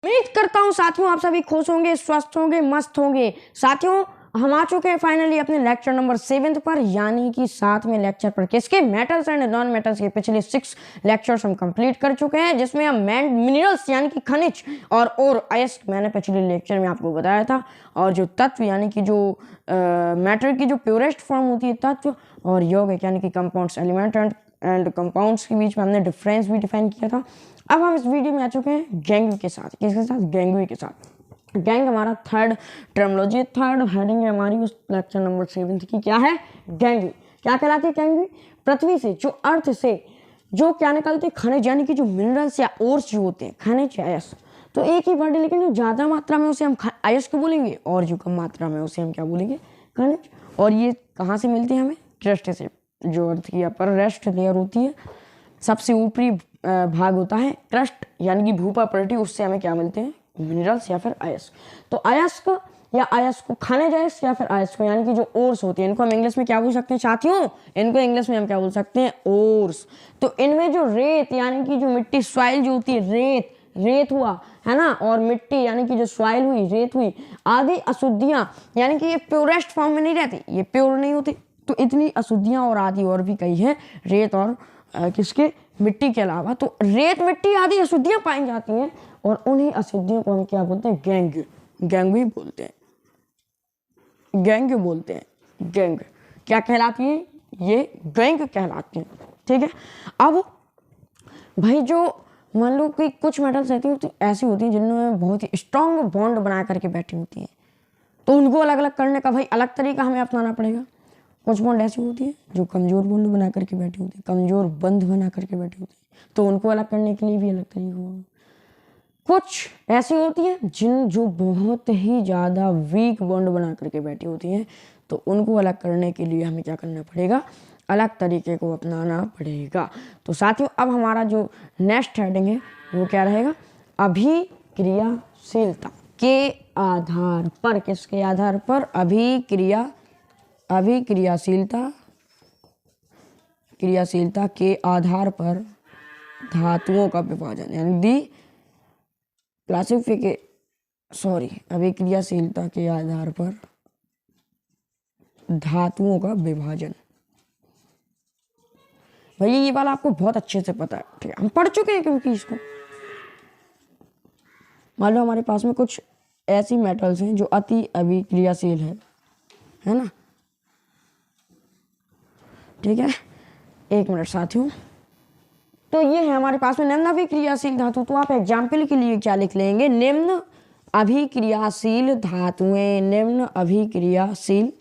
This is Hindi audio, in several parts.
उम्मीद करता हूँ साथियों आप सभी खुश होंगे, स्वस्थ होंगे, मस्त होंगे। साथियों हम आ चुके हैं फाइनली अपने लेक्चर नंबर 7 पर, यानी कि 7वें लेक्चर पर। किसके? मेटल्स एंड नॉन मेटल्स के पिछले 6 लेक्चर्स हम कंप्लीट कर चुके हैं, जिसमें हम मिनरल्स यानी कि खनिज और अयस्क मैंने पिछले लेक्चर में आपको बताया था, और जो तत्व यानी कि जो मैटर की जो प्योरेस्ट फॉर्म होती है तत्व, और यौगिक यानी कि कंपाउंड्स, एलिमेंट एंड कंपाउंड्स के बीच में हमने डिफरेंस भी डिफाइन किया था। अब हम इस वीडियो में आ चुके हैं गैंग के साथ। किसके साथ? गैंग के साथ। गैंग हमारा थर्ड टर्मोलॉजी, थर्ड हेडिंग है हमारी उस लेक्चर नंबर 7 की। क्या है? गैंग। क्या कहलाती है गैंग? पृथ्वी से जो अर्थ से जो क्या निकलते हैं? खनिज, यानी कि जो मिनरल्स या ओर्स जो होते हैं, खनिज या अयस्क। तो एक ही वर्ड है, लेकिन जो ज़्यादा मात्रा में उसे हम अयस्क बोलेंगे, और जो कम मात्रा में उसे हम क्या बोलेंगे? खनिज। और ये कहाँ से मिलती है हमें? क्रस्ट से। जो अर्थ की अपर रेस्ट लेयर होती है, सबसे ऊपरी भाग होता है क्रस्ट यानी कि भूपा प्रॉपर्टी, उससे हमें क्या मिलते हैं? मिनरल्स या फिर अयस्क। तो अयस्क या अयस्क, खनिज अयस्क या फिर अयस्क यानी कि जो ओर्स होती है, इनको हम इंग्लिश में क्या बोल सकते हैं साथियों? इनको इंग्लिश में हम क्या बोल सकते हैं? ओर्स। तो इनमें जो रेत यानी कि जो मिट्टी, सॉइल जो होती है, रेत हुआ है ना, और मिट्टी यानी कि जो सॉइल हुई, रेत हुई, आदि अशुद्धियां, यानी कि ये प्योरेस्ट फॉर्म में नहीं रहती, ये प्योर नहीं होती। तो इतनी अशुद्धियां और आदि और भी कई है रेत और किसके? मिट्टी के अलावा। तो रेत, मिट्टी आदि अशुद्धियां पाई जाती हैं, और उन्हीं अशुद्धियों को हम क्या बोलते हैं? गैंग। गैंग भी बोलते हैं, गैंग बोलते हैं। गैंग क्या कहलाती है? ये गैंग कहलाती है। ठीक है। अब भाई जो मान लो कि कुछ मेटल्स रहती हैं तो ऐसी होती हैं जिनमें बहुत ही स्ट्रांग बॉन्ड बना करके बैठी होती हैं, तो उनको अलग अलग करने का भाई अलग तरीका हमें अपनाना पड़ेगा। कुछ बॉन्ड ऐसी होती है जो कमजोर बॉन्ड बना करके बैठी होती है, कमजोर बंध बना करके बैठी होती है, तो उनको अलग करने के लिए भी अलग तरीका होगा। कुछ ऐसी होती है जो बहुत ही ज़्यादा वीक बॉन्ड बना करके बैठी होती हैं, तो उनको अलग करने के लिए हमें क्या करना पड़ेगा? अलग तरीके को अपनाना पड़ेगा। तो साथियों अब हमारा जो नेक्स्ट हेडिंग है वो क्या रहेगा? अभिक्रियाशीलता के आधार पर। किसके आधार पर? क्रियाशीलता के आधार पर धातुओं का विभाजन, यानी अभिक्रियाशीलता के आधार पर धातुओं का विभाजन। भैया ये वाला आपको बहुत अच्छे से पता है, ठीक है, हम पढ़ चुके हैं, क्योंकि इसको मान लो हमारे पास में कुछ ऐसी मेटल्स हैं जो अति अभिक्रियाशील है ना। ठीक है, एक मिनट साथियों। तो ये है हमारे पास में निम्न अभिक्रियाशील धातु। तो आप एग्जाम्पल के लिए क्या लिख लेंगे? निम्न अभिक्रियाशील धातुएं, निम्न अभिक्रियाशील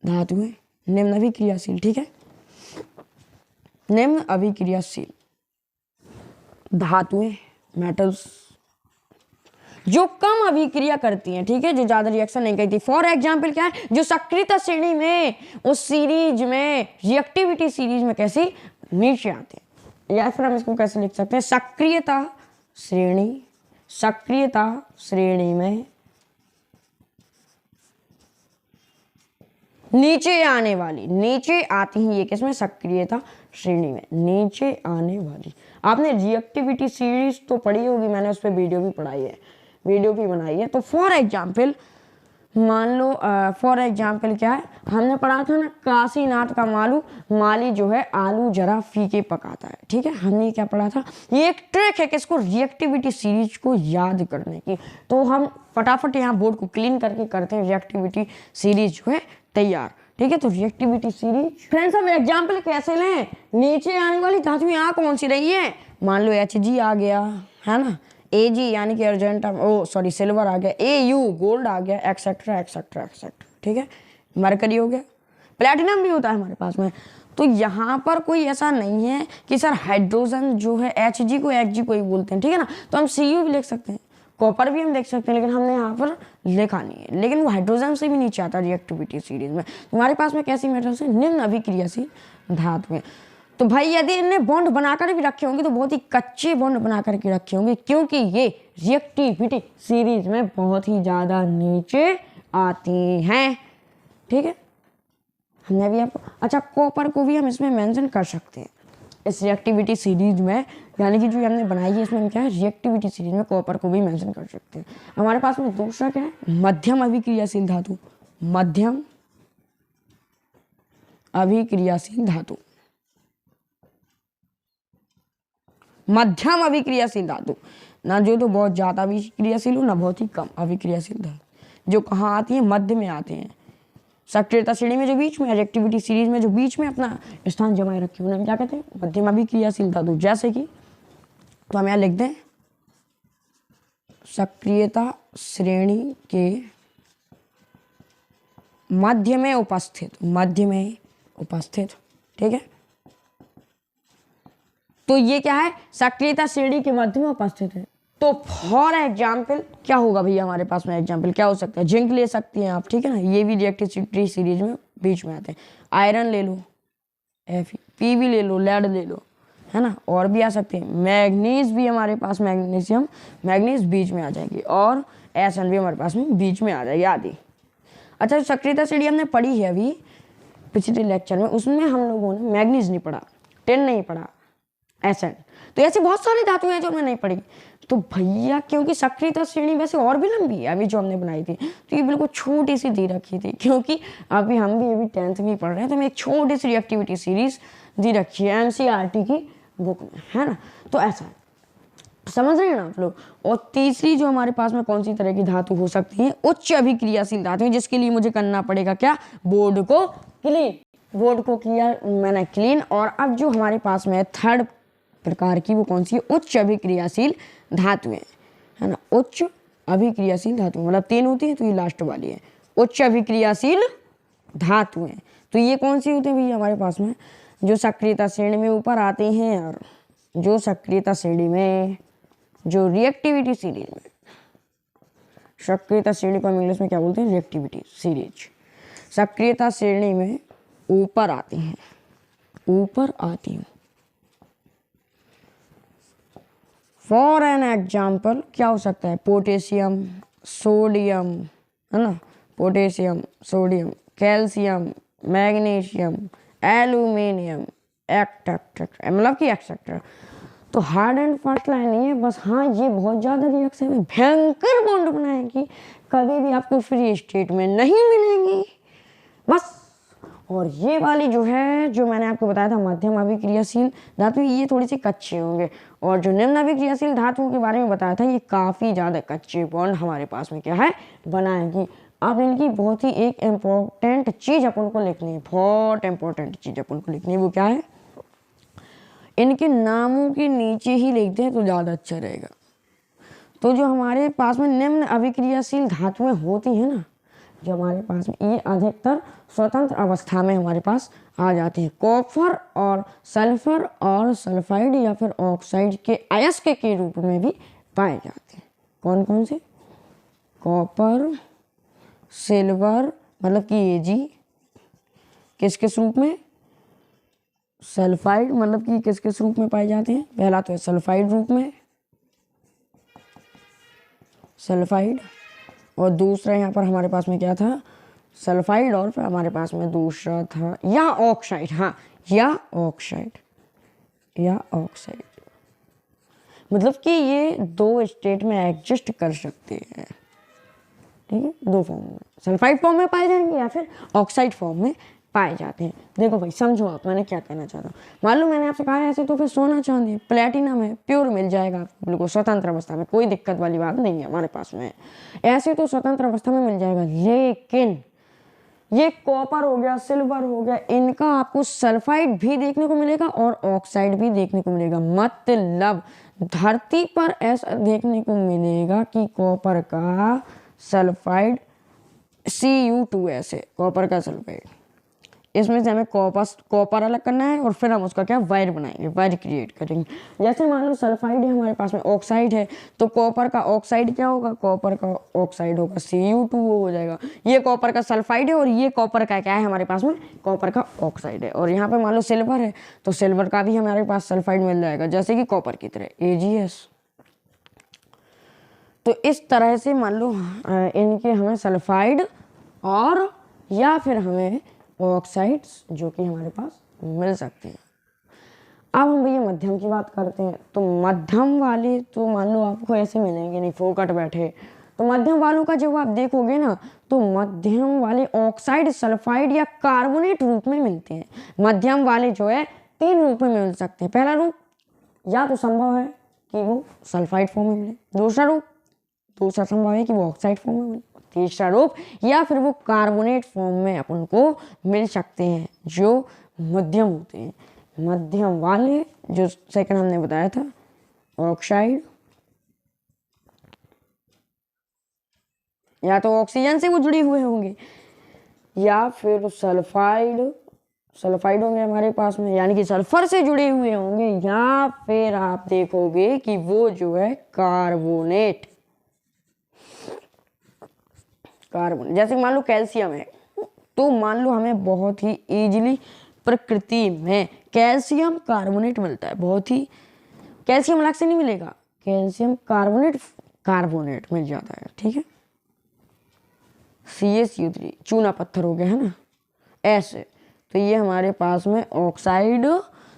धातुएं, निम्न अभिक्रियाशील। ठीक है, निम्न अभिक्रियाशील धातुएं, मेटल्स जो कम अभिक्रिया करती हैं, ठीक है, जो ज्यादा रिएक्शन नहीं करती। फॉर एग्जाम्पल क्या है? जो सक्रियता श्रेणी में, उस सीरीज में, रिएक्टिविटी सीरीज में कैसी? नीचे आते हैं। या फिर हम इसको कैसे लिख सकते हैं? सक्रियता श्रेणी में नीचे आने वाली, नीचे आती हैं ये किसमें? सक्रियता श्रेणी में नीचे आने वाली। आपने रिएक्टिविटी सीरीज तो पढ़ी होगी, मैंने उस पर वीडियो भी बनाई है। तो फॉर एग्जाम्पल मान लो, फॉर एग्जाम्पल क्या है? हमने पढ़ा था ना, काशीनाथ का माली जो है आलू जरा फीके पकाता है। ठीक है, हमने क्या पढ़ा था? ये एक ट्रिक है किसको? रिएक्टिविटी सीरीज को याद करने की। तो हम फटाफट यहाँ बोर्ड को क्लीन करके करते हैं रिएक्टिविटी सीरीज जो है तैयार। ठीक है, तो रिएक्टिविटी सीरीज फ्रेंड्स हम एग्जाम्पल कैसे लें? नीचे आने वाली धातु यहाँ कौन सी रही है? मान लो Hg आ गया, है ना, Ag यानी कि अर्जेंटम, सिल्वर आ गया, Au गोल्ड आ गया, एक्सेट्रा एक्सेट्रा एक्सेट्रा। ठीक है, मरकरी हो गया, प्लेटिनम भी होता है हमारे पास में। तो यहाँ पर कोई ऐसा नहीं है कि सर हाइड्रोजन जो है Hg को Hg को ही बोलते हैं, ठीक है ना। तो हम Cu भी लिख सकते हैं, कॉपर भी हम देख सकते हैं, लेकिन हमने यहाँ पर लिखा नहीं है, लेकिन वो हाइड्रोजन से भी नीचे आता है रिएक्टिविटी सीरीज में। हमारे पास में कैसी मेटल्स है? निम्न अभिक्रियाशील धातुएं। तो भाई यदि इनने बॉन्ड बनाकर भी रखे होंगे तो बहुत ही कच्चे बॉन्ड बना करके रखे होंगे, क्योंकि ये रिएक्टिविटी सीरीज में बहुत ही ज़्यादा नीचे आती हैं। ठीक है, हमने भी आपको अच्छा कॉपर को भी हम इसमें मेंशन कर सकते हैं, इस रिएक्टिविटी सीरीज में, यानी कि जो हमने बनाई है इसमें हम क्या है रिएक्टिविटी सीरीज में कॉपर को भी मेंशन कर सकते हैं। हमारे पास में दूसरा क्या है मध्यम अभिक्रियाशील धातु, मध्यम अभिक्रियाशील धातु, मध्यम अभिक्रियाशील धातु, ना जो तो बहुत ज्यादा अभिक्रियाशील हो ना बहुत ही कम अभिक्रियाशील धातु, जो कहाँ आती है मध्य में आते हैं, सक्रियता श्रेणी में जो बीच में, रिएक्टिविटी सीरीज में जो बीच में अपना स्थान जमाए रखे उन्हें क्या कहते हैं मध्यम अभिक्रियाशील धातु। जैसे कि तो हम यहाँ लिख दें सक्रियता श्रेणी के मध्य में उपस्थित, मध्य में उपस्थित, ठीक है। तो ये क्या है सक्रियता श्रेणी के मध्य में उपस्थित है। तो फॉर एग्जाम्पल क्या होगा भैया हमारे पास में एग्जाम्पल क्या हो सकता है, जिंक ले सकती हैं आप, ठीक है ना, ये भी रिएक्टिविटी सीरीज में बीच में आते हैं। आयरन ले लो Fe, पी भी ले लो, लेड ले लो, है ना, और भी आ सकते हैं। मैग्नीज भी हमारे पास, मैग्नीशियम, मैग्नीज बीच में आ जाएगी, और एसएन भी हमारे पास में बीच में आ जाएगी आदि। अच्छा सक्रियता श्रेणी हमने पढ़ी है अभी पिछले लेक्चर में, उसमें हम लोगों ने मैग्नीज नहीं पढ़ा, टिन नहीं पढ़ा, एसएन, तो ऐसे बहुत सारी धातुएं हैं जो हमने नहीं पढ़ी। तो भैया क्योंकि सक्रियता श्रेणी वैसे और भी लंबी है अभी जो हमने बनाई थी, तो ये बिल्कुल छोटी सी दे रखी थी, क्योंकि अभी हम भी अभी 10th में पढ़ रहे हैं, तो हमें एक छोटी सी रिएक्टिविटी सीरीज दी रखी है एनसीईआरटी की बुक में, है ना। तो ऐसा है, समझ रहे हैं ना आप लोग। और तीसरी जो हमारे पास में कौन सी तरह की धातु हो सकती है, उच्च अभिक्रियाशील धातु, जिसके लिए मुझे करना पड़ेगा क्या, बोर्ड को क्लीन, बोर्ड को किया मैंने क्लीन। और अब जो हमारे पास में थर्ड प्रकार की वो कौन सी है, उच्च अभिक्रियाशील धातुएं, है ना, उच्च अभिक्रियाशील धातु, मतलब 3 होती है तो ये लास्ट वाली है उच्च अभिक्रियाशील धातुएं। तो ये कौन सी होती है भैया हमारे पास में, जो सक्रियता श्रेणी में ऊपर आते हैं, और जो सक्रियता श्रेणी में, जो रिएक्टिविटी सीरीज में, सक्रियता श्रेणी को हम इंग्लिश में क्या बोलते हैं रिएक्टिविटी सीरीज, सक्रियता श्रेणी में ऊपर आती हैं, ऊपर आती हूँ। फॉर एन एग्जाम्पल क्या हो सकता है, पोटेशियम, सोडियम, है ना, potassium, sodium, calcium, magnesium, aluminium, etcetera, मतलब कि एक्सेट्रा। तो हार्ड एंड फास्ट लाइन नहीं है बस, हाँ ये बहुत ज़्यादा रिएक्शन में भयंकर बॉन्ड बनाएगी, कभी भी आपको फ्री स्टेट में नहीं मिलेंगी बस। और ये वाली जो है, जो मैंने आपको बताया था मध्यम अभिक्रियाशील धातु, ये थोड़ी सी कच्चे होंगे, और जो निम्न अभिक्रियाशील धातुओं के बारे में बताया था ये काफ़ी ज़्यादा कच्चे बॉन्ड हमारे पास में क्या है बनाएगी। अब इनकी बहुत ही एक इम्पोर्टेंट चीज़ अपन को लिखनी है, बहुत इम्पोर्टेंट चीज़ अपन को लिखनी है, वो क्या है, इनके नामों के नीचे ही लिखते हैं तो ज़्यादा अच्छा रहेगा। तो जो हमारे पास में निम्न अभिक्रियाशील धातुएं होती हैं ना, जो हमारे पास में ये अधिकतर स्वतंत्र अवस्था में हमारे पास आ जाते हैं, कॉपर और सल्फर और सल्फाइड या फिर ऑक्साइड के अयस्क के रूप में भी पाए जाते हैं। कौन कौन से, कॉपर, सिल्वर, मतलब कि ये किस किस रूप में, सल्फाइड, मतलब कि किस किस रूप में पाए जाते हैं, पहला तो है सल्फाइड रूप में, सल्फाइड, और दूसरा यहाँ पर हमारे पास में क्या था, सल्फाइड, और फिर हमारे पास में दूसरा था या ऑक्साइड, हाँ या ऑक्साइड, या ऑक्साइड, मतलब कि ये 2 स्टेट में एग्जिस्ट कर सकते हैं, ठीक है, 2 फॉर्म में, सल्फाइड फॉर्म में पाए जाएंगे या फिर ऑक्साइड फॉर्म में पाए जाते हैं। देखो भाई समझो आप मैंने क्या कहना चाहता हूँ, मालूम मैंने आपसे कहा ऐसे तो फिर सोना चांदी प्लेटिनम है प्योर मिल जाएगा बिल्कुल स्वतंत्र अवस्था में, कोई दिक्कत वाली बात नहीं है हमारे पास में, ऐसे तो स्वतंत्र अवस्था में मिल जाएगा। लेकिन ये कॉपर हो गया, सिल्वर हो गया, इनका आपको सल्फाइड भी देखने को मिलेगा और ऑक्साइड भी देखने को मिलेगा। मतलब धरती पर ऐसा देखने को मिलेगा कि कॉपर का सल्फाइड Cu2S है, कॉपर का सल्फाइड, इसमें से हमें कॉपर अलग करना है और फिर हम उसका क्या वायर बनाएंगे, वायर क्रिएट करेंगे। जैसे मान लो सल्फाइड है हमारे पास में, ऑक्साइड है, तो कॉपर का ऑक्साइड क्या होगा, कॉपर का ऑक्साइड होगा Cu2 हो जाएगा। ये कॉपर का सल्फाइड है और ये कॉपर का क्या है हमारे पास में, कॉपर का ऑक्साइड है। और यहाँ पे मान लो सिल्वर है तो सिल्वर का भी हमारे पास सल्फाइड मिल जाएगा जैसे कि कॉपर की तरह AgS। तो इस तरह से मान लो इनके हमें सल्फाइड और या फिर हमें ऑक्साइड्स जो कि हमारे पास मिल सकते हैं। अब हम भैया मध्यम की बात करते हैं। तो मध्यम वाले तो मान लो आपको ऐसे मिलेंगे नहीं फोकट बैठे। तो मध्यम वालों का जब आप देखोगे ना तो मध्यम वाले ऑक्साइड, सल्फाइड या कार्बोनेट रूप में मिलते हैं। मध्यम वाले जो है 3 रूप में मिल सकते हैं। पहला रूप या तो संभव है कि वो सल्फाइड फॉर्म में मिले, दूसरा संभव है कि वो ऑक्साइड फॉर्म में मिले, तीसरा रूप या फिर वो कार्बोनेट फॉर्म में अपन को मिल सकते हैं जो मध्यम होते हैं। मध्यम वाले जो सेकंड हमने बताया था ऑक्साइड, या तो ऑक्सीजन से वो जुड़े हुए होंगे या फिर सल्फाइड होंगे हमारे पास में, यानी कि सल्फर से जुड़े हुए होंगे, या फिर आप देखोगे कि वो जो है कार्बोनेट, जैसे मान लो कैल्शियम है, तो मान लो हमें बहुत ही इजीली प्रकृति में कैल्शियम कार्बोनेट मिलता है, बहुत ही, कैल्शियम अलग से नहीं मिलेगा, कैल्शियम कार्बोनेट मिल जाता है, ठीक है। CaCO3 चूना पत्थर हो गया है ना, ऐसे। तो ये हमारे पास में ऑक्साइड,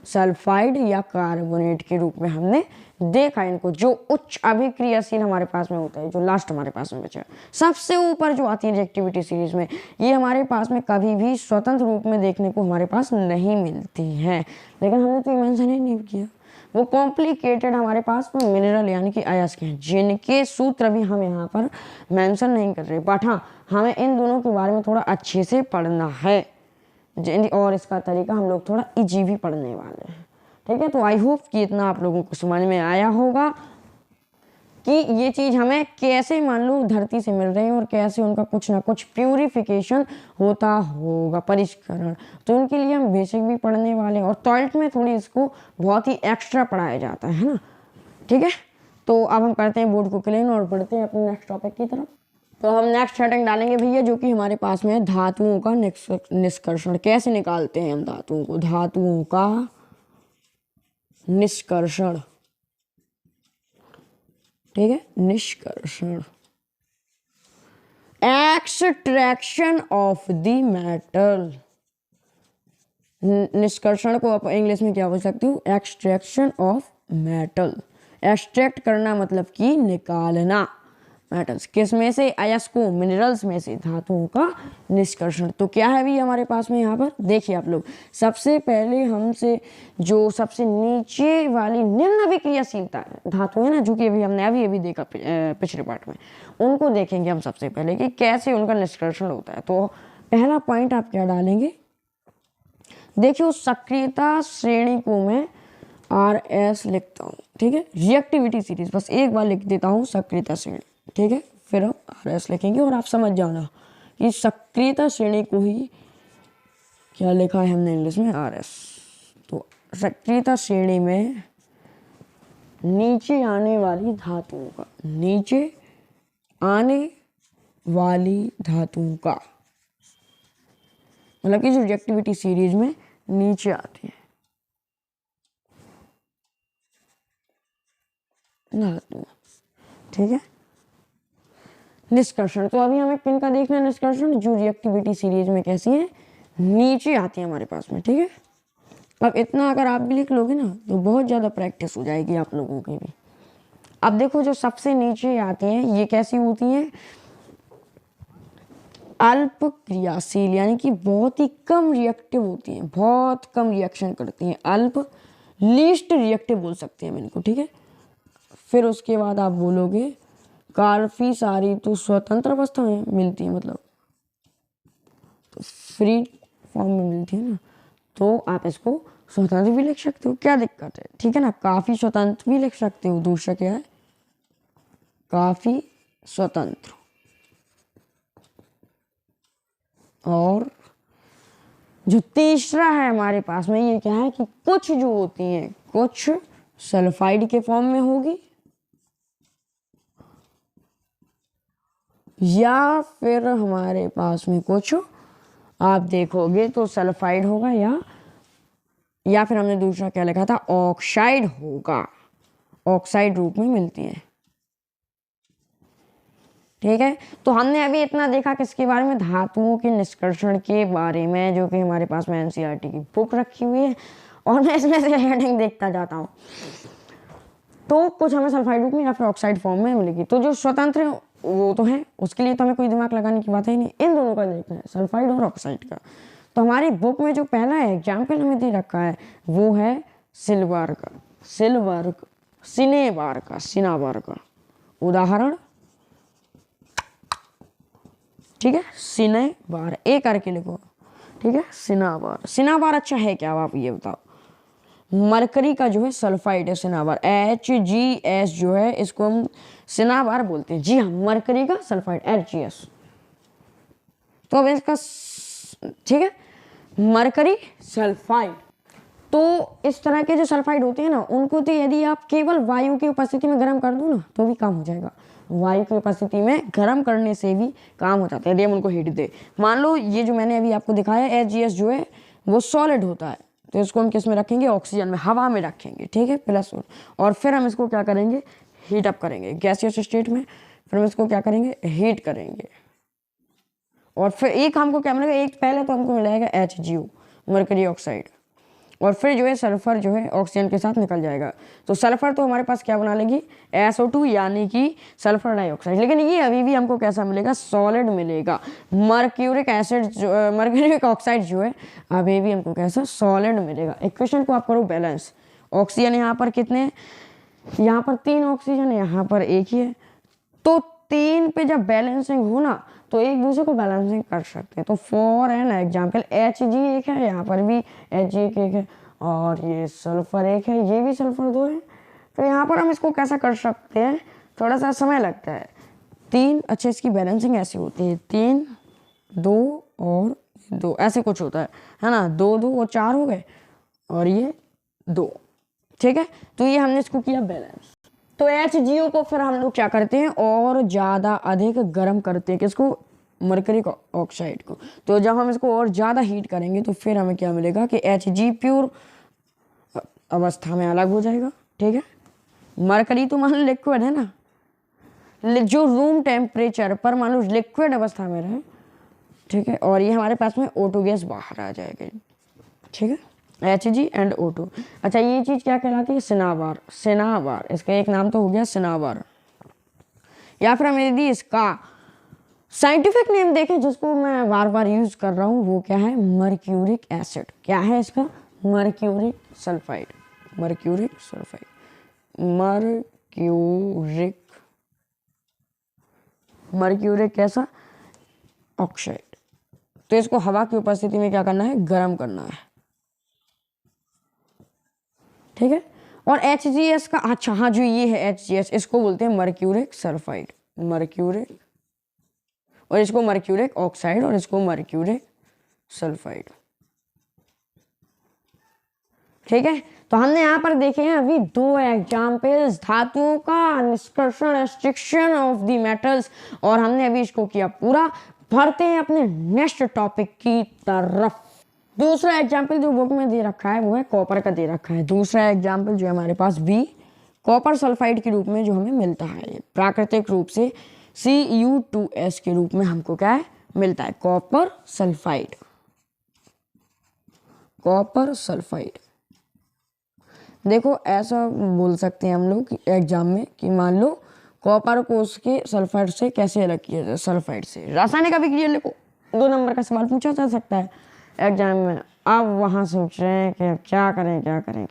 सल्फाइड या कार्बोनेट के रूप में हमने देखा इनको, जो उच्च अभिक्रियाशील हमारे पास में होता है, जो लास्ट हमारे पास में बचा है। सबसे ऊपर जो आती है रिएक्टिविटी सीरीज में, ये हमारे पास में कभी भी स्वतंत्र रूप में देखने को हमारे पास नहीं मिलती है, लेकिन हमने तो मेंशन ही नहीं किया। वो कॉम्प्लिकेटेड हमारे पास में मिनरल यानी कि अयस्क हैं, जिनके सूत्र भी हम यहाँ पर मेंशन नहीं कर रहे, बट हाँ हमें इन दोनों के बारे में थोड़ा अच्छे से पढ़ना है, और इसका तरीका हम लोग थोड़ा इजी भी पढ़ने वाले हैं, ठीक है। तो आई होप कि इतना आप लोगों को समझ में आया होगा कि ये चीज़ हमें कैसे मान लो धरती से मिल रही है और कैसे उनका कुछ ना कुछ प्यूरिफिकेशन होता होगा, परिष्करण। तो उनके लिए हम बेसिक भी पढ़ने वाले हैं और टॉयलेट में थोड़ी इसको बहुत ही एक्स्ट्रा पढ़ाया जाता है ना, ठीक है। तो अब हम करते हैं बोर्ड को क्लीन और बढ़ते हैं अपने नेक्स्ट टॉपिक की तरफ। तो हम नेक्स्ट हेडिंग डालेंगे भैया, जो कि हमारे पास में है धातुओं का निष्कर्षण। कैसे निकालते हैं हम धातुओं को, धातुओं का निष्कर्षण, ठीक है, निष्कर्षण, एक्सट्रैक्शन ऑफ द मेटल। निष्कर्षण को आप इंग्लिश में क्या बोल सकते हो, एक्सट्रैक्शन ऑफ मेटल। एक्सट्रैक्ट करना मतलब कि निकालना मेटल्स, किस में से, अयस्कों, मिनरल्स में से, धातुओं का निष्कर्षण। तो क्या है भी हमारे पास में यहाँ पर देखिए आप लोग, सबसे पहले हमसे जो सबसे नीचे वाली निम्न अभिक्रियाशीलता धातु है ना, जो कि अभी हमने अभी देखा पिछले पार्ट में, उनको देखेंगे हम सबसे पहले कि कैसे उनका निष्कर्षण होता है। तो पहला पॉइंट आप क्या डालेंगे, देखिए उस सक्रियता श्रेणी को मैं RS लिखता हूँ, ठीक है, रिएक्टिविटी सीरीज बस एक बार लिख देता हूँ सक्रियता श्रेणी, ठीक है, फिर हम RS लिखेंगे और आप समझ जाना कि सक्रियता श्रेणी को ही क्या लिखा है हमने इंग्लिश में, RS। तो सक्रियता श्रेणी में नीचे आने वाली धातुओं का, नीचे आने वाली धातुओं का मतलब कि जो रिएक्टिविटी सीरीज में नीचे आती है धातुओं, ठीक है। निष्कर्षण, तो अभी हमें किन का देखना है निष्कर्षण, जो रिएक्टिविटी सीरीज में कैसी है, नीचे आती है हमारे पास में, ठीक है। अब इतना अगर आप भी लिख लोगे ना तो बहुत ज़्यादा प्रैक्टिस हो जाएगी आप लोगों की भी। अब देखो जो सबसे नीचे आती हैं ये कैसी होती हैं, अल्प क्रियाशील, यानी कि बहुत ही कम रिएक्टिव होती हैं, बहुत कम रिएक्शन करती हैं, अल्प, लीस्ट रिएक्टिव बोल सकते हैं हम इनको, ठीक है। फिर उसके बाद आप बोलोगे काफ़ी सारी तो स्वतंत्र अवस्था में मिलती है, मतलब तो फ्री फॉर्म में मिलती है ना, तो आप इसको स्वतंत्र भी लिख सकते हो, क्या दिक्कत है, ठीक है ना। काफ़ी स्वतंत्र भी लिख सकते हो, दूसरा क्या है, काफ़ी स्वतंत्र। और जो तीसरा है हमारे पास में ये क्या है कि कुछ जो होती हैं, कुछ सल्फाइड के फॉर्म में होगी या फिर हमारे पास में कुछ आप देखोगे तो सल्फाइड होगा या फिर हमने दूसरा क्या लिखा था, ऑक्साइड होगा, ऑक्साइड रूप में मिलती है, ठीक है। तो हमने अभी इतना देखा किसके बारे में, धातुओं के निष्कर्षण के बारे में, जो कि हमारे पास में NCERT की बुक रखी हुई है। और मैं इसमें से हेडिंग देखता जाता हूँ। तो कुछ हमें सल्फाइड रूप में या फिर ऑक्साइड फॉर्म में मिलेगी। तो जो स्वतंत्र वो तो है, उसके लिए तो हमें कोई दिमाग लगाने की बात है ही नहीं, इन दोनों का देखना है, सल्फाइड और ऑक्साइड का। तो हमारी बुक में जो पहला एग्जाम्पल हमें दे रखा है वो है सिल्वर का, सिनेबार का उदाहरण, ठीक है, सिनेबार, ए करके लिखो, ठीक है, सिनाबार अच्छा है क्या, आप ये बताओ। मरकरी का जो है सल्फाइड है सिनाबार, HgS जो है इसको हम सिनाबार बोलते हैं। जी हाँ, मरकरी का सल्फाइड HgS। तो अब इसका ठीक है, मरकरी सल्फाइड। तो इस तरह के जो सल्फाइड होते हैं ना, उनको तो यदि आप केवल वायु की उपस्थिति में गर्म कर दो ना तो भी काम हो जाएगा। वायु की उपस्थिति में गर्म करने से भी काम हो जाता है यदि हम उनको हीट दे। मान लो ये जो मैंने अभी आपको दिखाया HgS जो है वो सॉलिड होता है, तो इसको हम किस में रखेंगे, ऑक्सीजन में, हवा में रखेंगे, ठीक है, प्लस। और फिर हम इसको क्या करेंगे, हीट अप करेंगे गैसियस स्टेट में, फिर हम इसको क्या करेंगे, हीट करेंगे। और फिर एक हमको क्या मिलेगा, एक पहले तो हमको मिलेगा HgO, मरकरी ऑक्साइड, और फिर जो है सल्फर जो है ऑक्सीजन के साथ निकल जाएगा। तो सल्फर तो हमारे पास क्या बना लेगी, SO2 यानी कि सल्फर डाइऑक्साइड। लेकिन ये अभी भी हमको कैसा मिलेगा, सॉलिड मिलेगा। मर्क्यूरिक एसिड मर्क्यूरिक ऑक्साइड जो है अभी भी हमको कैसा, सॉलिड मिलेगा। इक्वेशन को आप करो बैलेंस, ऑक्सीजन यहाँ पर कितने, यहाँ पर 3 ऑक्सीजन है, यहाँ पर एक ही है। तो 3 पे जब बैलेंसिंग हो ना तो एक दूसरे को बैलेंसिंग कर सकते हैं। तो फॉर एन एग्जाम्पल Hg एक है, यहाँ पर भी Hg एक है, और ये सल्फर एक है, ये भी सल्फर 2 है। तो यहाँ पर हम इसको कैसा कर सकते हैं, थोड़ा सा समय लगता है। 3, अच्छा इसकी बैलेंसिंग ऐसी होती है, 3 2 और 2 ऐसे कुछ होता है ना, 2 2 और 4 हो गए, और ये 2, ठीक है। तो ये हमने इसको किया बैलेंस। तो HgO को फिर हम लोग क्या करते हैं, और ज़्यादा अधिक गर्म करते हैं, किसको, मरकरी ऑक्साइड को। तो जब हम इसको और ज़्यादा हीट करेंगे तो फिर हमें क्या मिलेगा कि Hg प्योर अवस्था में अलग हो जाएगा, ठीक है। मरकरी तो मान लो लिक्विड है ना, जो रूम टेम्परेचर पर मान लो लिक्विड अवस्था में रहे, ठीक है, और ये हमारे पास में O2 गैस बाहर आ जाएगी, ठीक है, Hg एंड O2। अच्छा ये चीज़ क्या कहलाती है, सिनाबार, इसका एक नाम तो हो गया सिनाबार। या फिर हम यदि इसका साइंटिफिक नेम देखें जिसको मैं बार बार यूज कर रहा हूँ, वो क्या है, मर्क्यूरिक एसिड। क्या है इसका, मर्क्यूरिक सल्फाइड, मर्क्यूरिक कैसा, ऑक्साइड। तो इसको हवा की उपस्थिति में क्या करना है, गर्म करना है, ठीक है। और HgS का, अच्छा हाँ जो ये है HgS, इसको बोलते हैं मर्क्यूरिक सल्फाइड, और इसको मर्क्यूरिक ऑक्साइड, और इसको मर्क्यूरिक सल्फाइड, ठीक है। तो हमने यहाँ पर देखे हैं अभी 2 एग्जाम्पल्स, धातुओं का निष्कर्षण, एक्सट्रैक्शन ऑफ द मेटल्स, और हमने अभी इसको किया पूरा। बढ़ते हैं अपने नेक्स्ट टॉपिक की तरफ। दूसरा एग्जाम्पल जो बुक में दे रखा है वो है कॉपर का दे रखा है। दूसरा एग्जाम्पल जो है हमारे पास भी कॉपर सल्फाइड के रूप में जो हमें मिलता है, प्राकृतिक रूप से Cu2S के रूप में हमको क्या है, मिलता है, कॉपर सल्फाइड। देखो ऐसा बोल सकते हैं हम लोग एग्जाम में कि मान लो कॉपर को उसके सल्फाइड से कैसे अलग किया जाए, सल्फाइड से। रासायनिक अभिक्रिया लिखो, 2 नंबर का सवाल पूछा जा सकता है एग्जाम में। अब वहाँ सोच रहे हैं कि क्या करें,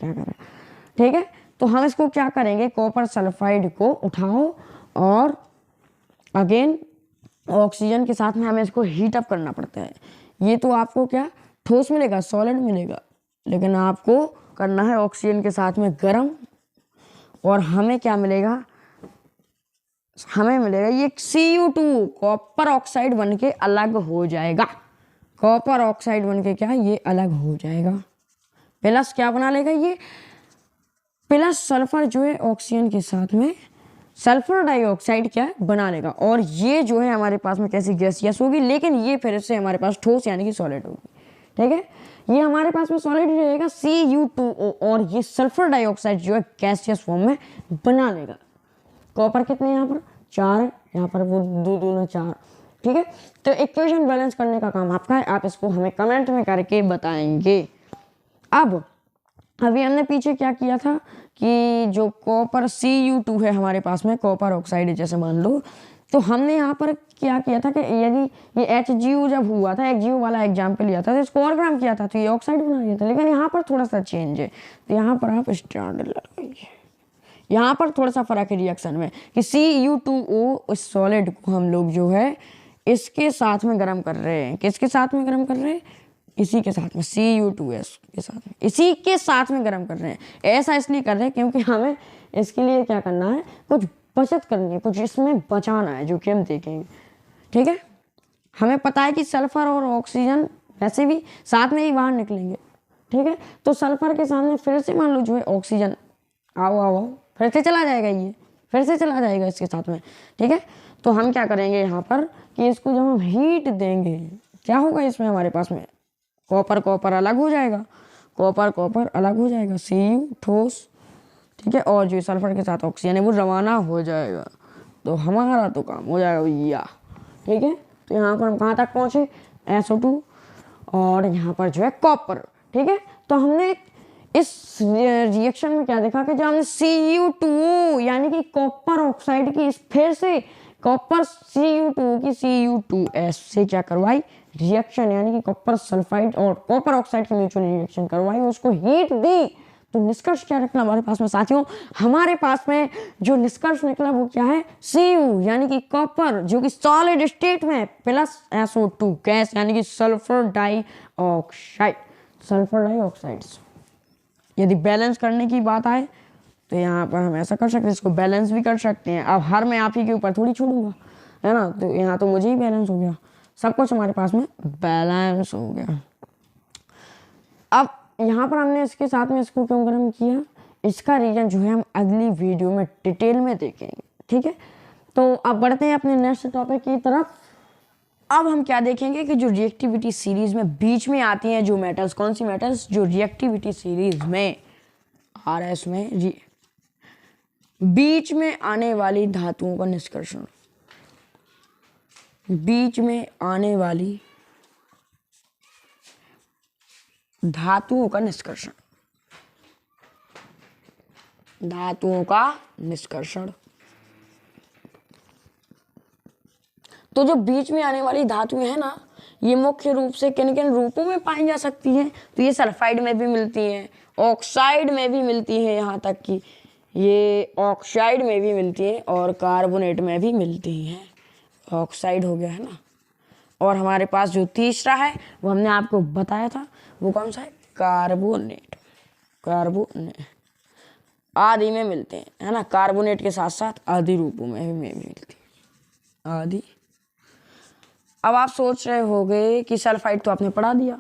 ठीक है। तो हम इसको क्या करेंगे, कॉपर सल्फाइड को उठाओ और अगेन ऑक्सीजन के साथ में हमें इसको हीट अप करना पड़ता है। ये तो आपको क्या ठोस मिलेगा, सॉलिड मिलेगा, लेकिन आपको करना है ऑक्सीजन के साथ में गर्म, और हमें क्या मिलेगा, हमें मिलेगा ये Cu2, कॉपर ऑक्साइड बन के अलग हो जाएगा, कॉपर ऑक्साइड बन के क्या ये अलग हो जाएगा, प्लस क्या बना लेगा, ये प्लस सल्फर जो है ऑक्सीजन के साथ में सल्फर डाइऑक्साइड क्या बना लेगा, और ये जो है हमारे पास में कैसी गैसियस होगी, लेकिन ये फिर से हमारे पास ठोस यानी कि सॉलिड होगी, ठीक है। ये हमारे पास में सॉलिड रहेगा Cu2O, और ये सल्फर डाइऑक्साइड जो है गैसियस फॉर्म में बना लेगा। कॉपर कितने यहाँ पर 4 है, यहाँ पर वो 2 2 4, ठीक है। तो इक्वेशन बैलेंस करने का काम आपका है, आप इसको हमें कमेंट में करके बताएंगे। अब अभी हमने पीछे क्या किया था कि जो कॉपर Cu2 है हमारे पास में, कॉपर ऑक्साइड जैसे मान लो, तो हमने यहाँ पर क्या किया था कि यदि ये HgO जब हुआ था, HgO वाला एग्जाम्पल लिया था तो इसको और गर्म किया था तो ये ऑक्साइड बना दिया था। लेकिन यहाँ पर थोड़ा सा चेंज है, तो यहाँ पर आप स्टैंडर्ड लगाइए। यहाँ पर थोड़ा सा फर्क है रिएक्शन में कि Cu2O उस सॉलिड को हम लोग जो है इसके साथ में गर्म कर रहे हैं। किसके साथ में गर्म कर रहे हैं? इसी के साथ में, Cu2S के साथ में, इसी के साथ में गर्म कर रहे हैं। ऐसा इसलिए कर रहे हैं क्योंकि हमें इसके लिए क्या करना है, कुछ बचत करनी है, कुछ इसमें बचाना है, जो कि हम देखेंगे। ठीक है, हमें पता है कि सल्फर और ऑक्सीजन वैसे भी साथ में ही बाहर निकलेंगे। ठीक है, तो सल्फर के सामने फिर से मान लो जो है ऑक्सीजन आओ आओ आओ, फिर से चला जाएगा, ये फिर से चला जाएगा इसके साथ में। ठीक है, तो हम क्या करेंगे यहाँ पर कि इसको जब हम हीट देंगे क्या होगा, इसमें हमारे पास में कॉपर कॉपर अलग हो जाएगा, कॉपर कॉपर अलग हो जाएगा, Cu ठोस। ठीक है, और जो सल्फर के साथ ऑक्सीजन है वो रवाना हो जाएगा, तो हमारा तो काम हो जाएगा भैया। ठीक है, तो यहाँ पर हम कहाँ तक पहुँचे, SO2 और यहाँ पर जो है कॉपर। ठीक है, तो हमने इस रिएक्शन में क्या देखा कि जब हमने Cu2O यानी कि कॉपर ऑक्साइड की फिर से कॉपर Cu2 की Cu2S से क्या करवाई, रिएक्शन, यानी कि कॉपर सल्फाइड और कॉपर ऑक्साइड की म्यूचुअल रिएक्शन करवाई, उसको हीट दी। तो निष्कर्ष क्या निकला हमारे पास में साथियों, हमारे पास में जो निष्कर्ष निकला वो क्या है, Cu यानी कि कॉपर जो कि सॉलिड स्टेट में प्लस SO2 गैस यानी कि सल्फर डाइऑक्साइड, सल्फर डाइऑक्साइड। यदि बैलेंस करने की बात आए तो यहाँ पर हम ऐसा कर सकते हैं, इसको बैलेंस भी कर सकते हैं। अब हर मैं आप ही के ऊपर थोड़ी छोड़ूंगा, है ना, तो यहाँ तो मुझे ही बैलेंस हो गया, सब कुछ हमारे पास में बैलेंस हो गया। अब यहाँ पर हमने इसके साथ में इसको क्यों गर्म किया, इसका रीजन जो है हम अगली वीडियो में डिटेल में देखेंगे। ठीक है, तो अब बढ़ते हैं अपने नेक्स्ट टॉपिक की तरफ। अब हम क्या देखेंगे कि जो रिएक्टिविटी सीरीज में बीच में आती हैं जो मेटल्स, कौन सी मेटल्स, जो रिएक्टिविटी सीरीज में RS में बीच में आने वाली धातुओं का निष्कर्षण, बीच में आने वाली धातुओं का निष्कर्षण, धातुओं का निष्कर्षण। तो जो बीच में आने वाली धातुएं हैं ना, ये मुख्य रूप से किन किन रूपों में पाई जा सकती हैं, तो ये सल्फाइड में भी मिलती हैं, ऑक्साइड में भी मिलती हैं, यहाँ तक कि ये ऑक्साइड में भी मिलती हैं और कार्बोनेट में भी मिलती हैं। ऑक्साइड हो गया है ना, और हमारे पास जो तीसरा है वो हमने आपको बताया था, वो कौन सा है, कार्बोनेट। कार्बोनेट आदि में मिलते हैं, है ना, कार्बोनेट के साथ साथ आदि रूपों में भी मिलती है, आदि। अब आप सोच रहे होंगे कि सल्फाइड तो आपने पढ़ा दिया,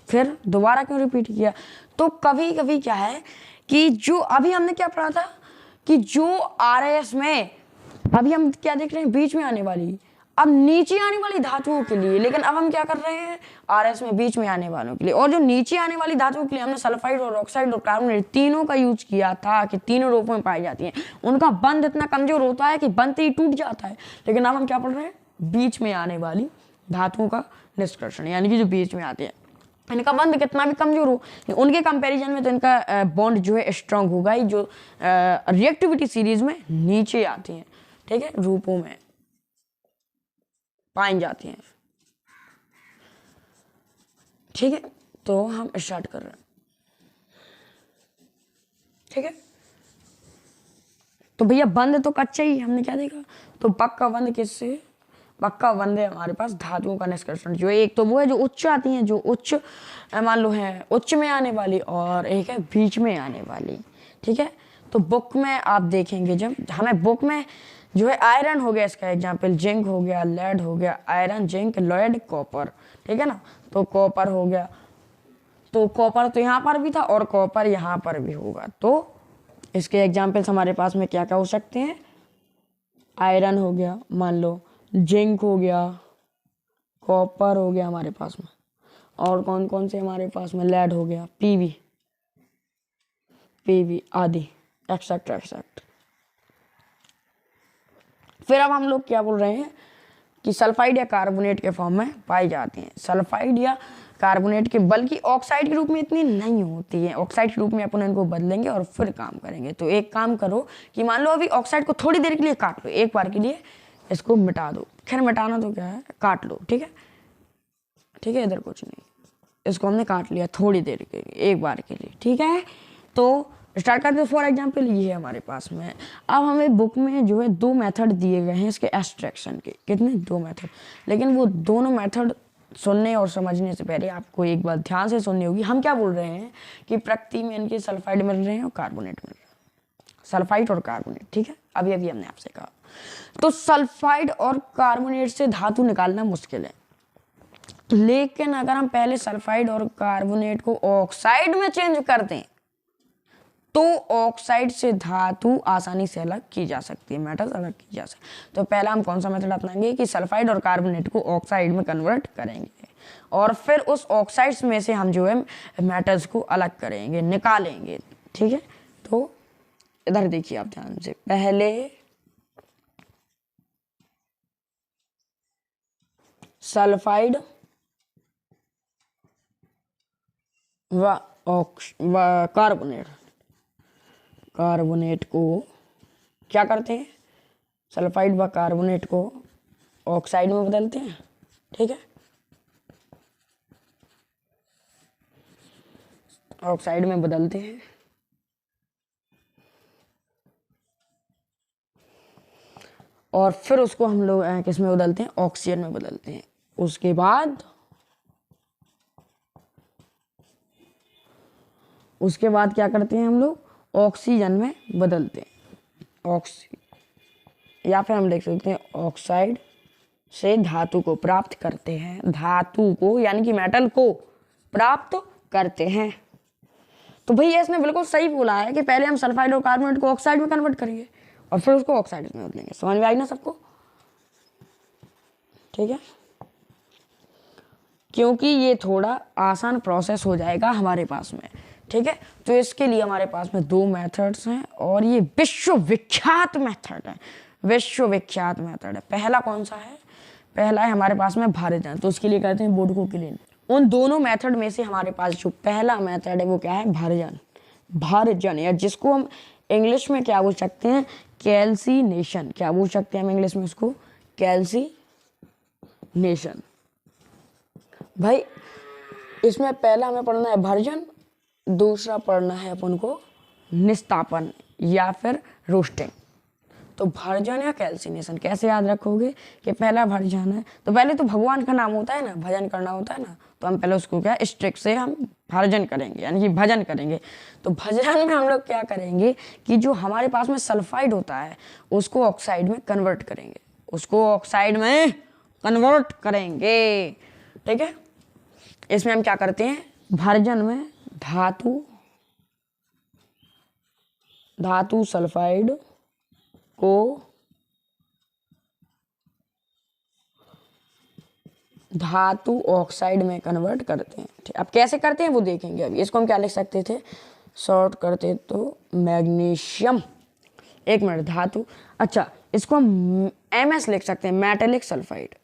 फिर दोबारा क्यों रिपीट किया। तो कभी कभी क्या है कि जो अभी हमने क्या पढ़ा था कि जो RS में अभी हम क्या देख रहे हैं, बीच में आने वाली, अब नीचे आने वाली धातुओं के लिए, लेकिन अब हम क्या कर रहे हैं, RS में बीच में आने वालों के लिए, और जो नीचे आने वाली धातुओं के लिए हमने सल्फाइड और ऑक्साइड और कार्बोनेट तीनों का यूज किया था कि तीनों रूपों में पाई जाती हैं। उनका बंध इतना कमजोर होता है कि बनते ही टूट जाता है, लेकिन अब हम क्या पढ़ रहे हैं, बीच में आने वाली धातुओं का निष्कर्षण, यानी कि जो बीच में आते हैं, इनका बंध कितना भी कमजोर हो, उनके कंपैरिजन में तो इनका बॉन्ड जो है स्ट्रांग होगा ही, जो रिएक्टिविटी सीरीज में नीचे आती हैं, ठीक है, रूपों में पाई जाती हैं। ठीक है, तो हम स्टार्ट कर रहे हैं। ठीक है, तो भैया बंध तो कच्चा ही हमने क्या देखा, तो पक्का बंध किससे, पक्का बंध है हमारे पास धातुओं का निष्कर्षण। जो एक तो वो है जो उच्च आती हैं, जो उच्च मान लो है उच्च में आने वाली, और एक है बीच में आने वाली। ठीक है, तो बुक में आप देखेंगे, जब हमें बुक में जो है आयरन हो गया, इसका एग्जाम्पल जिंक हो गया, लेड हो गया, आयरन जिंक लेड कॉपर, ठीक है ना, तो कॉपर हो गया, तो कॉपर तो यहाँ पर भी था और कॉपर यहाँ पर भी होगा, तो इसके एग्जाम्पल्स हमारे पास में क्या क्या हो सकते हैं, आयरन हो गया, मान लो जिंक हो गया, कॉपर हो गया हमारे पास में, और कौन कौन से हमारे पास में, लेड हो गया, पीवी आदि, एक्सेट्रा एक्सेट्रा। फिर अब हम लोग क्या बोल रहे हैं कि सल्फाइड या कार्बोनेट के फॉर्म में पाई जाती हैं। सल्फाइड या कार्बोनेट के, बल्कि ऑक्साइड के रूप में इतनी नहीं होती है। ऑक्साइड के रूप में अपन इनको बदलेंगे और फिर काम करेंगे। तो एक काम करो कि मान लो अभी ऑक्साइड को थोड़ी देर के लिए काट लो, एक बार के लिए इसको मिटा दो। खैर मिटाना तो क्या है, काट लो, ठीक है, ठीक है, इधर कुछ नहीं, इसको हमने काट लिया थोड़ी देर के लिए, एक बार के लिए, ठीक है। तो स्टार्ट करते हैं। फॉर एग्जाम्पल ये है हमारे पास में, अब हमें बुक में जो है 2 मेथड दिए गए हैं इसके एक्सट्रैक्शन के, कितने, 2 मेथड। लेकिन वो दोनों मेथड सुनने और समझने से पहले आपको एक बात ध्यान से सुननी होगी। हम क्या बोल रहे हैं कि प्रकृति में इनके सल्फाइड मिल रहे हैं और कार्बोनेट मिल रहे हैं, सल्फाइड और कार्बोनेट, ठीक है। अभी अभी हमने आपसे कहा, तो सल्फाइड और कार्बोनेट से धातु निकालना मुश्किल है, लेकिन अगर हम पहले सल्फाइड और कार्बोनेट को ऑक्साइड में चेंज कर दें तो ऑक्साइड से धातु आसानी से अलग की जा सकती है, मेटल अलग की जा सकती है। तो पहला हम कौन सा मेथड अपनाएंगे कि सल्फाइड और कार्बोनेट को ऑक्साइड में कन्वर्ट करेंगे और फिर उस ऑक्साइड्स में से हम जो है मेटल्स को अलग करेंगे, निकालेंगे, ठीक है। तो इधर देखिए आप ध्यान से, पहले सल्फाइड व कार्बोनेट को क्या करते हैं, सल्फाइड व कार्बोनेट को ऑक्साइड में बदलते हैं, ठीक है, ऑक्साइड में बदलते हैं। और फिर उसको हम लोग किस में बदलते हैं, ऑक्सीजन में बदलते हैं। उसके बाद क्या करते हैं हम लोग, ऑक्सीजन में बदलते हैं, या फिर हम देख सकते हैं ऑक्साइड से धातु को प्राप्त करते हैं, धातु को यानी कि मेटल को प्राप्त करते हैं। तो भैया इसने बिल्कुल सही बोला है कि पहले हम सल्फाइड और कार्बोनेट को ऑक्साइड में कन्वर्ट करेंगे और फिर उसको ऑक्साइड में बदलेंगे। समझ में आई ना सबको, ठीक है, क्योंकि ये थोड़ा आसान प्रोसेस हो जाएगा हमारे पास में, ठीक है। तो इसके लिए हमारे पास में 2 मेथड्स हैं और ये विश्वविख्यात मेथड है, विश्वविख्यात मेथड है। पहला कौन सा है, पहला है हमारे पास में भारजन, तो उसके लिए कहते हैं बोर्ड को क्लीन। उन दोनों मेथड में से हमारे पास जो पहला मेथड है वो क्या है, भारजन, भारजन, या जिसको हम इंग्लिश में क्या बोल सकते हैं, कैल्सिनेशन। क्या बोल सकते हैं हम इंग्लिश में उसको, कैल्सिनेशन। भाई इसमें पहला हमें पढ़ना है भर्जन, दूसरा पढ़ना है अपन को निस्तापन या फिर रोस्टिंग। तो भर्जन या कैल्सिनेशन कैसे याद रखोगे कि पहला भर्जन है तो पहले तो भगवान का नाम होता है ना, भजन करना होता है ना, तो हम पहले उसको क्या स्ट्रिक से हम भर्जन करेंगे यानी कि भजन करेंगे। तो भजन में हम लोग क्या करेंगे कि जो हमारे पास में सल्फाइड होता है उसको ऑक्साइड में कन्वर्ट करेंगे, उसको ऑक्साइड में कन्वर्ट करेंगे, ठीक है। इसमें हम क्या करते हैं, भर्जन में धातु सल्फाइड को धातु ऑक्साइड में कन्वर्ट करते हैं। ठीक, अब कैसे करते हैं वो देखेंगे। अभी इसको हम क्या लिख सकते थे, शॉर्ट करते तो मैग्नीशियम, एक मिनट, धातु, अच्छा इसको हम MS लिख सकते हैं, मेटेलिक सल्फाइड।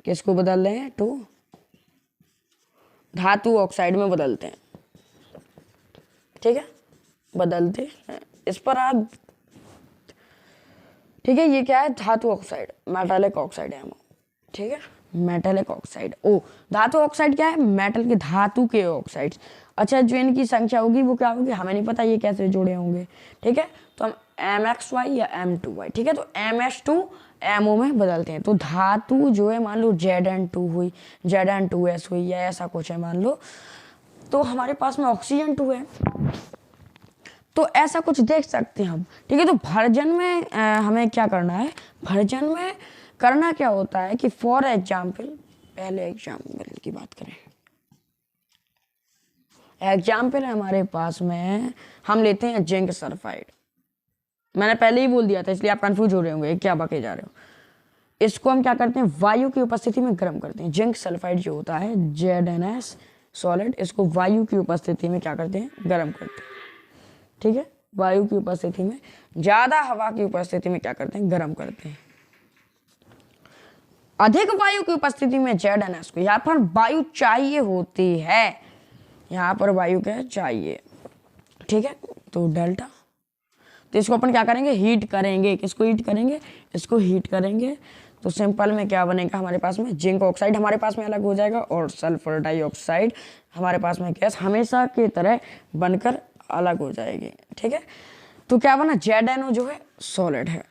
किसको बदल रहे हैं, टू धातु ऑक्साइड में बदलते हैं, ठीक है, बदलते हैं। इस पर आप, ठीक है, ये क्या है, धातु ऑक्साइड, मेटालिक ऑक्साइड है, ठीक है, मेटालिक ऑक्साइड। ओ धातु ऑक्साइड क्या है, मेटल के धातु के ऑक्साइड। अच्छा जो इनकी संख्या होगी वो क्या होगी हमें नहीं पता, ये कैसे जोड़े होंगे, ठीक है। तो हम MXY या M2Y, ठीक है, तो MS2 MO में बदलते हैं। तो धातु जो है मान लो ZN2 हुई, ZN2S हुई, या ऐसा कुछ है मान लो, तो हमारे पास में ऑक्सीजन 2 है, तो ऐसा कुछ देख सकते हैं हम, ठीक है। तो भर्जन में हमें क्या करना है, भर्जन में करना क्या होता है कि फॉर एग्जाम्पल, पहले एग्जाम्पल की बात करें, एग्जाम्पल है हमारे पास में, हम लेते हैं जिंक सल्फाइड। मैंने पहले ही बोल दिया था इसलिए आप कंफ्यूज हो रहे होंगे क्या बके जा रहे हो। इसको हम क्या करते हैं, वायु की उपस्थिति में गर्म करते हैं। जिंक सल्फाइड जो होता है ZNS सॉलिड, इसको वायु की उपस्थिति में क्या करते हैं, गर्म करते हैं, ठीक है। वायु की उपस्थिति में, ज्यादा हवा की उपस्थिति में क्या करते हैं, गर्म करते हैं। अधिक वायु की उपस्थिति में ZnS को, यहाँ पर वायु चाहिए होती है, यहाँ पर वायु क्या चाहिए, ठीक है। तो डेल्टा, तो इसको अपन क्या करेंगे, हीट करेंगे। किसको हीट करेंगे, इसको हीट करेंगे। तो सिंपल में क्या बनेगा हमारे पास में, जिंक ऑक्साइड हमारे पास में अलग हो जाएगा और सल्फर डाइऑक्साइड हमारे पास में गैस हमेशा की तरह बनकर अलग हो जाएगी, ठीक है। तो क्या बना, ZnO जो है सॉलिड है।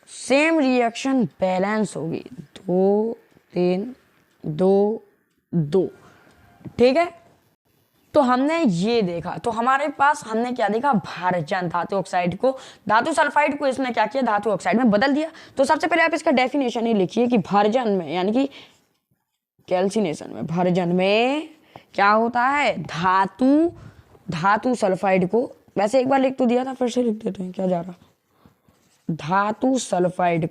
सेम रिएक्शन बैलेंस होगी, 2 3 2 2, ठीक है। तो हमने ये देखा, तो हमारे पास हमने क्या देखा, भारजन धातु ऑक्साइड को, धातु सल्फाइड को इसने क्या किया, धातु ऑक्साइड में बदल दिया। तो सबसे पहले आप इसका डेफिनेशन ही लिखिए कि भारजन में यानी कि कैल्सिनेशन में, भारजन में क्या होता है, धातु सल्फाइड को, वैसे एक बार लिख तो दिया था, फिर से लिख देते हैं, क्या जा रहा, धातु सल्फाइड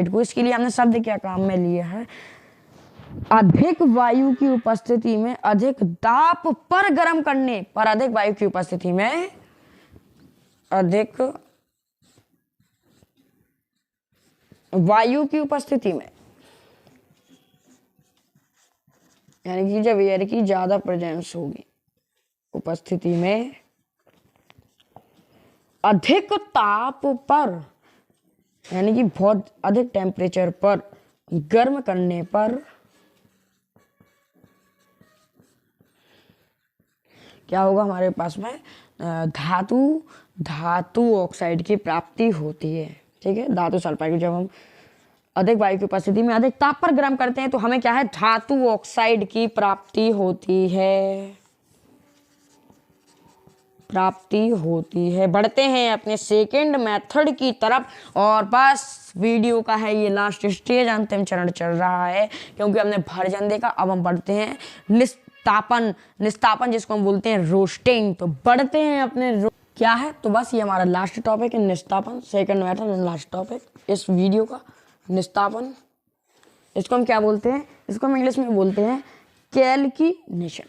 को, इसके लिए हमने शब्द क्या काम में लिया है, अधिक वायु की उपस्थिति में अधिक ताप पर गर्म करने पर, अधिक वायु की उपस्थिति में अधिक वायु की उपस्थिति में, यानी कि जब एयर की ज्यादा प्रेजेंस होगी, उपस्थिति में अधिक ताप पर, यानी कि बहुत अधिक टेम्परेचर पर गर्म करने पर क्या होगा, हमारे पास में धातु ऑक्साइड की प्राप्ति होती है, ठीक है। धातु सल्फाइड को जब हम अधिक वायु की उपस्थिति में अधिक ताप पर गर्म करते हैं तो हमें क्या है, धातु ऑक्साइड की प्राप्ति होती है। बढ़ते हैं अपने सेकेंड मेथड की तरफ, और बस वीडियो का है ये लास्ट स्टेज, अंतिम चरण चल रहा है, क्योंकि हमने भरजन देखा। अब हम बढ़ते हैं निस्तापन जिसको हम बोलते हैं रोस्टिंग। तो बढ़ते हैं अपने क्या है, तो बस ये हमारा लास्ट टॉपिक है, निस्तापन, second method and last topic इस वीडियो का, निस्तापन। इसको हम क्या बोलते हैं, इसको हम इंग्लिश में बोलते हैं कैल्किनेशन।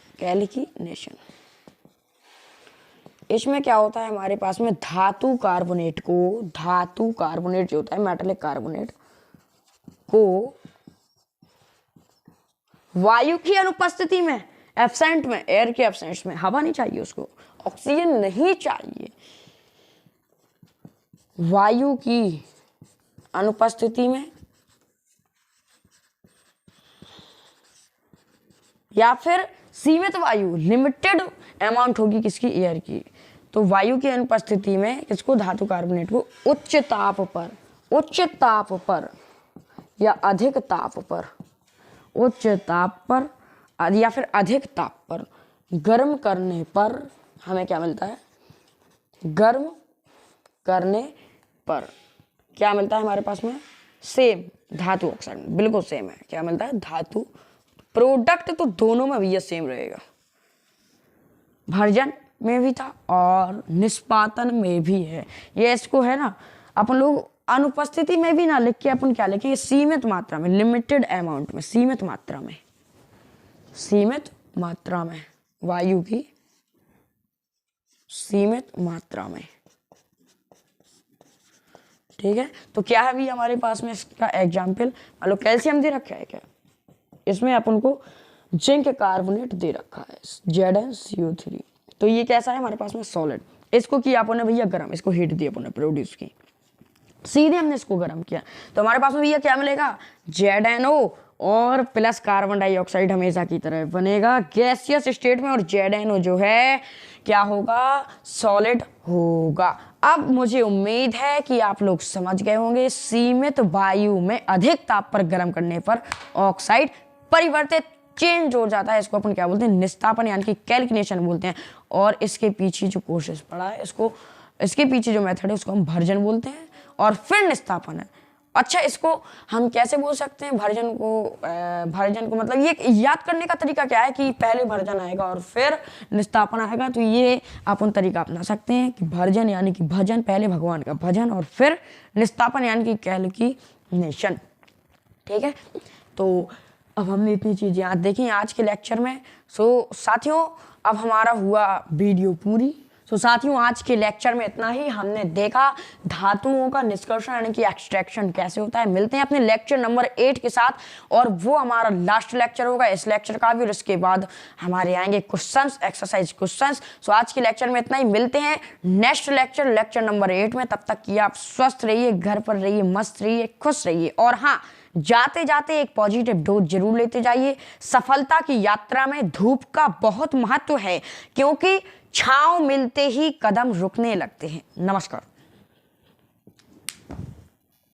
इसमें क्या होता है, हमारे पास में धातु कार्बोनेट जो होता है, मेटालिक कार्बोनेट को वायु की अनुपस्थिति में, एब्सेंट में, एयर के एब्सेंट में, हवा नहीं चाहिए उसको, ऑक्सीजन नहीं चाहिए, वायु की अनुपस्थिति में या फिर सीमित वायु, लिमिटेड अमाउंट होगी किसकी, एयर की, तो वायु की अनुपस्थिति में किसको, धातु कार्बोनेट को उच्च ताप पर या अधिक ताप पर, उच्च ताप पर या फिर अधिक ताप पर गर्म करने पर हमें क्या मिलता है, गर्म करने पर क्या मिलता है हमारे पास में, सेम धातु ऑक्साइड, बिल्कुल सेम है, क्या मिलता है, धातु। प्रोडक्ट तो दोनों में भी ये सेम रहेगा, भर्जन में भी था और निष्पादन में भी है। ये इसको है ना, अपन लोग अनुपस्थिति में भी ना लिख के अपन क्या लिखेंगे, सीमित मात्रा में, लिमिटेड अमाउंट में, सीमित मात्रा में वायु की सीमित मात्रा में, ठीक है। तो क्या है भी हमारे पास में इसका एग्जाम्पल, मान लो कैल्शियम दे रखा है, क्या इसमें अपन को जिंक कार्बोनेट दे रखा है, ZnCO3। तो ये कैसा है हमारे पास में, सॉलिड। इसको किया अपन ने भैया गर्म, इसको हीट दी अपन ने, प्रोड्यूस की, सीधे हमने इसको गर्म किया, तो हमारे पास में भैया क्या मिलेगा, ZnO और प्लस कार्बन डाइऑक्साइड हमेशा की तरह बनेगा गैसियस स्टेट में, और ZnO जो है क्या होगा, सॉलिड होगा। अब मुझे उम्मीद है कि आप लोग समझ गए होंगे, सीमित वायु में अधिक ताप पर गर्म करने पर ऑक्साइड परिवर्तित, चेंज हो जाता है, इसको अपन क्या बोलते हैं, निस्तापन यानी कि कैल्किनेशन बोलते हैं। और इसके पीछे जो कोशिश पड़ा है, इसके पीछे जो मेथड है उसको हम भर्जन बोलते हैं, और फिर निस्तापन है। अच्छा, इसको हम कैसे बोल सकते हैं, भर्जन को मतलब ये याद करने का तरीका क्या है कि पहले भर्जन आएगा और फिर निस्तापन आएगा। तो ये अपन तरीका अपना सकते हैं कि भर्जन यानी कि भजन, पहले भगवान का भजन और फिर निस्तापन यानी कि कैल्किनेशन, ठीक है। तो अब हमने इतनी चीज़ें आज देखी आज के लेक्चर में। सो साथियों, अब हमारा हुआ वीडियो पूरी। तो साथियों आज के लेक्चर में इतना ही। हमने देखा धातुओं का निष्कर्षण यानी कि एक्सट्रैक्शन कैसे होता है। मिलते हैं अपने लेक्चर नंबर 8 के साथ, और वो हमारा लास्ट लेक्चर होगा इस लेक्चर का भी, और इसके बाद हमारे आएंगे क्वेश्चंस, एक्सरसाइज क्वेश्चंस। सो आज के लेक्चर में इतना ही। मिलते हैं नेक्स्ट लेक्चर नंबर 8 में। तब तक कि आप स्वस्थ रहिए, घर पर रहिए, मस्त रहिए, खुश रहिए, और हाँ, जाते जाते एक पॉजिटिव डोज जरूर लेते जाइए। सफलता की यात्रा में धूप का बहुत महत्व है, क्योंकि छांव मिलते ही कदम रुकने लगते हैं। नमस्कार।